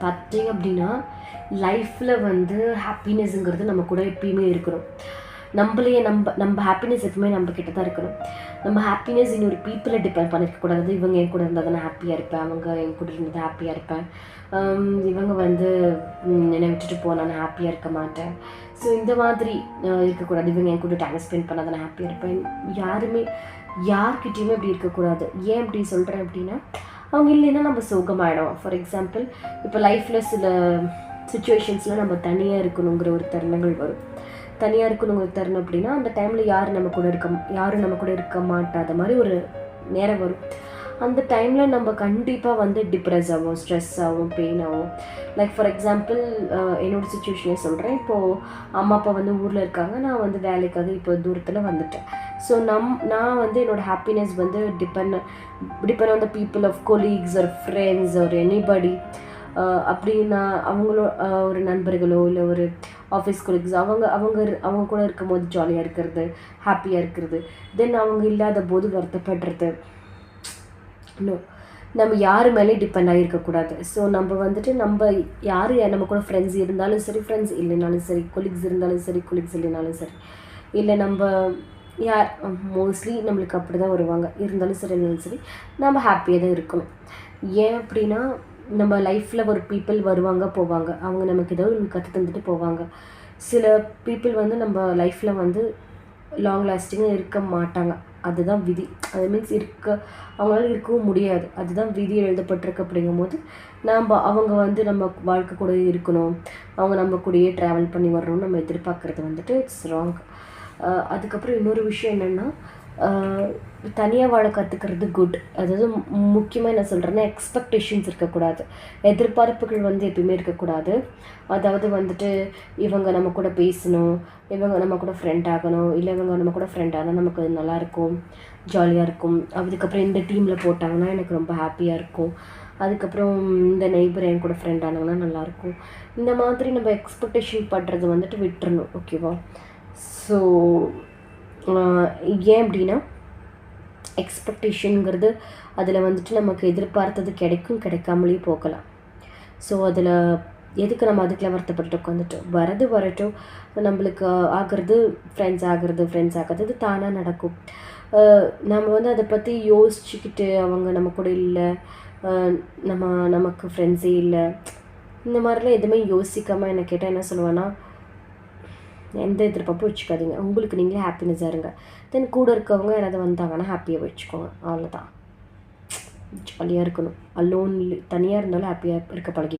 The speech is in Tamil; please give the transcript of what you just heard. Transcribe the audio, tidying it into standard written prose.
பார்த்தீங்க அப்படின்னா, லைஃப்பில் வந்து ஹாப்பினஸ்ங்கிறது நம்ம கூட எப்பயுமே இருக்கணும். நம்மளையே நம்ம ஹாப்பினஸ் எப்பவுமே நம்ம கிட்ட தான் இருக்கணும். நம்ம ஹாப்பினஸ் இன்னொரு பீப்புளை டிபெண்ட் பண்ணியிருக்கக்கூடாது. இவங்க என் கூட இருந்தால் தான் நான் ஹாப்பியாக இருப்பேன், அவங்க என் கூட இருந்தால் ஹாப்பியாக இருப்பேன், இவங்க வந்து என்னை விட்டுட்டு போனால் நான் ஹாப்பியாக இருக்க மாட்டேன். ஸோ இந்த மாதிரி இருக்கக்கூடாது. இவங்க என் கூட டைம் ஸ்பெண்ட் பண்ணால் தான் நான் ஹாப்பியாக இருப்பேன். யாருமே யார்கிட்டையுமே அப்படி இருக்கக்கூடாது. ஏன் அப்படி சொல்கிறேன் அப்படின்னா, அவங்க இல்லைன்னா நம்ம சோகமாயிடும். ஃபார் எக்ஸாம்பிள், இப்போ லைஃப்பில் சில சுச்சுவேஷன்ஸில் நம்ம தனியாக இருக்கணுங்கிற ஒரு தருணங்கள் வரும். தனியாக இருக்கணுங்கிற தருணம் அப்படின்னா, அந்த டைமில் யாரும் நம்ம கூட இருக்க மாட்டாத மாதிரி ஒரு நேரம் வரும். அந்த டைமில் நம்ம கண்டிப்பாக வந்து டிப்ரெஸ் ஆகும், ஸ்ட்ரெஸ் ஆகும், பெயின் ஆகும். லைக் ஃபார் எக்ஸாம்பிள், என்னோடய சுச்சுவேஷனே சொல்கிறேன். இப்போது அம்மா அப்பா வந்து ஊரில் இருக்காங்க, நான் வந்து வேலைக்காக இப்போ தூரத்தில் வந்துட்டேன். ஸோ நான் வந்து என்னோடய ஹாப்பினஸ் வந்து depend on the people of colleagues or friends or anybody. அப்படின்னா ஒரு நண்பர்களோ இல்லை ஒரு ஆஃபீஸ் கொலீக்ஸ் அவங்க கூட இருக்கும்போது ஜாலியாக இருக்கிறது, ஹாப்பியாக இருக்கிறது. தென் அவங்க இல்லாத போது வருத்தப்படுறது. இன்னும் நம்ம யார் மேலேயும் டிபெண்ட் ஆகிருக்கக்கூடாது. ஸோ நம்ம வந்துட்டு யார் நம்ம கூட ஃப்ரெண்ட்ஸ் இருந்தாலும் சரி, ஃப்ரெண்ட்ஸ் இல்லைனாலும் சரி, கொலீக்ஸ் இருந்தாலும் சரி, கொலீக்ஸ் இல்லைனாலும் சரி, இல்லை யார் மோஸ்ட்லி நம்மளுக்கு அப்படி தான் வருவாங்க. இருந்தாலும் சரி இல்லைனாலும் சரி, நம்ம ஹாப்பியாக தான் இருக்கணும். ஏன் அப்படின்னா, நம்ம லைஃப்பில் ஒரு பீப்புள் வருவாங்க போவாங்க. அவங்க நமக்கு ஏதோ கற்று தந்துட்டு போவாங்க. சில பீப்புள் வந்து நம்ம லைஃப்பில் வந்து லாங் லாஸ்டிங்காக இருக்க மாட்டாங்க. அதுதான் விதி. அது மீன்ஸ் அவங்களால இருக்கவும் முடியாது. அதுதான் விதி எழுதப்பட்டிருக்கு. அப்படிங்கும்போது அவங்க வந்து நம்ம வாழ்க்கை கூட இருக்கணும், அவங்க நம்ம கூடயே ட்ராவல் பண்ணி வரணும்னு நம்ம எதிர்பார்க்குறது வந்துட்டு இட்ஸ் ராங். அதுக்கப்புறம் இன்னொரு விஷயம் என்னென்னா, தனியாக வாழ கற்றுக்கிறது குட். அதாவது முக்கியமாக என்ன சொல்கிறேன்னா, எக்ஸ்பெக்டேஷன்ஸ் இருக்கக்கூடாது, எதிர்பார்ப்புகள் வந்து எப்பயுமே இருக்கக்கூடாது. அதாவது வந்துட்டு இவங்க நம்ம கூட பேசணும், இவங்க நம்ம கூட ஃப்ரெண்ட் ஆகணும், இல்லை இவங்க நம்ம கூட ஃப்ரெண்ட் ஆனால் நமக்கு நல்லாயிருக்கும், ஜாலியாக இருக்கும். அதுக்கப்புறம் இந்த டீமில் போட்டாங்கன்னா எனக்கு ரொம்ப ஹாப்பியாக இருக்கும். அதுக்கப்புறம் இந்த நெய்பர் என் கூட ஃப்ரெண்ட் ஆனாங்கன்னா நல்லாயிருக்கும். இந்த மாதிரி நம்ம எக்ஸ்பெக்டேஷன் பண்ணுறது வந்துட்டு விட்டுறணும். ஓகேவா? ஸோ ஏன் அப்படின்னா, எக்ஸ்பெக்டேஷனுங்கிறது அதில் வந்துட்டு நமக்கு எதிர்பார்த்தது கிடைக்காமலே போகலாம். ஸோ அதில் எதுக்கு நம்ம அதுக்கெலாம் வருத்தப்பட்டு உட்காந்துட்டு வரட்டும். நம்மளுக்கு ஃப்ரெண்ட்ஸ் ஆகிறது இது தானாக நடக்கும். நம்ம வந்து அதை பற்றி யோசிச்சுக்கிட்டு அவங்க நம்ம கூட இல்லை, நமக்கு ஃப்ரெண்ட்ஸே இல்லை, இந்த மாதிரிலாம் எதுவுமே யோசிக்காமல் என்ன கேட்டால் என்ன சொல்லுவேன்னா, எந்த எதிர்பார்ப்பும் வச்சுக்காதீங்க. உங்களுக்கு நீங்களே ஹாப்பினஸாக இருங்க. தென் கூட இருக்கவங்க யாராவது வந்தாங்கன்னா ஹாப்பியாக வச்சுக்கோங்க. அவ்வளோதான். ஜாலியாக இருக்கணும். தனியாக இருந்தாலும் ஹாப்பியாக இருக்க பழகி